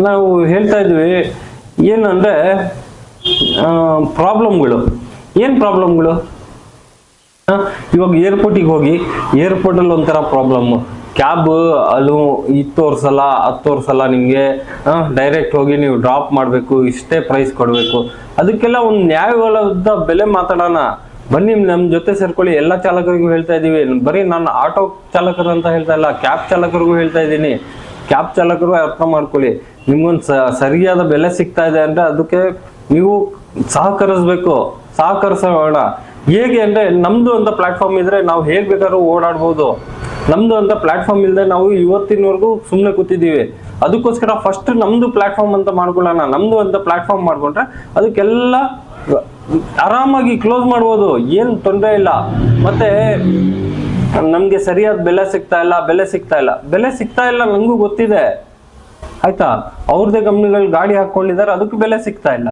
ನಾವು ಹೇಳ್ತಾ ಇದ್ವಿ ಏನಂದ್ರೆ ಪ್ರಾಬ್ಲಮ್ಗಳು. ಏನು ಪ್ರಾಬ್ಲಮ್ಗಳು? ಇವಾಗ ಏರ್ಪೋರ್ಟಿಗೆ ಹೋಗಿ ಏರ್ಪೋರ್ಟಲ್ಲಿ ಒಂಥರ ಪ್ರಾಬ್ಲಮ್ಮು, ಕ್ಯಾಬ್ ಅದು ಇದು ತೋರಿಸಲ್ಲ ಅದು ತೋರಿಸಲ್ಲ, ನಿಮಗೆ ಡೈರೆಕ್ಟ್ ಹೋಗಿ ನೀವು ಡ್ರಾಪ್ ಮಾಡಬೇಕು, ಇಷ್ಟೇ ಪ್ರೈಸ್ ಕೊಡಬೇಕು. ಅದಕ್ಕೆಲ್ಲ ಒಂದು ನ್ಯಾಯವಾದ ಬೆಲೆ ಮಾತಾಡೋಣ ಬನ್ನಿ, ನಮ್ಮ ಜೊತೆ ಸೇರ್ಕೊಳ್ಳಿ. ಎಲ್ಲ ಚಾಲಕರಿಗೂ ಹೇಳ್ತಾ ಇದ್ದೀವಿ, ಬರೀ ನಾನು ಆಟೋ ಚಾಲಕರು ಅಂತ ಹೇಳ್ತಾ ಇಲ್ಲ, ಕ್ಯಾಬ್ ಚಾಲಕರಿಗೂ ಹೇಳ್ತಾ ಇದ್ದೀನಿ. ಕ್ಯಾಬ್ ಚಾಲಕರು ಅರ್ಥ ಮಾಡ್ಕೊಳ್ಳಿ, ನಿಮ್ಗೊಂದು ಸರಿಯಾದ ಬೆಲೆ ಸಿಗ್ತಾ ಇದೆ ಅಂದರೆ ಅದಕ್ಕೆ ನೀವು ಸಹಕರಿಸ್ಬೇಕು, ಸಹಕರಿಸೋಣ. ಹೇಗೆ ಅಂದರೆ ನಮ್ಮದು ಅಂತ ಪ್ಲಾಟ್ಫಾರ್ಮ್ ಇದ್ರೆ ನಾವು ಹೇಗೆ ಬೇಕಾದ್ರೂ ಓಡಾಡ್ಬೋದು. ನಮ್ಮದು ಅಂತ ಪ್ಲಾಟ್ಫಾರ್ಮ್ ಇಲ್ಲದೆ ನಾವು ಇವತ್ತಿನವರೆಗೂ ಸುಮ್ಮನೆ ಕೂತಿದ್ದೀವಿ. ಅದಕ್ಕೋಸ್ಕರ ಫಸ್ಟ್ ನಮ್ಮದು ಪ್ಲಾಟ್ಫಾರ್ಮ್ ಅಂತ ಮಾಡ್ಕೊಳ್ಳೋಣ. ನಮ್ಮದು ಅಂತ ಪ್ಲಾಟ್ಫಾರ್ಮ್ ಮಾಡ್ಕೊಂಡ್ರೆ ಅದಕ್ಕೆಲ್ಲ ಆರಾಮಾಗಿ ಕ್ಲೋಸ್ ಮಾಡ್ಬೋದು, ಏನು ತೊಂದರೆ ಇಲ್ಲ. ಮತ್ತೆ ನಮಗೆ ಸರಿಯಾದ ಬೆಲೆ ಸಿಗ್ತಾ ಇಲ್ಲ ನನಗೂ ಗೊತ್ತಿದೆ ಆಯ್ತಾ. ಅವ್ರದ್ದೇ ಕಂಪ್ನಿಗಳು ಗಾಡಿ ಹಾಕೊಂಡಿದ್ದಾರೆ, ಅದಕ್ಕೆ ಬೆಲೆ ಸಿಗ್ತಾ ಇಲ್ಲ.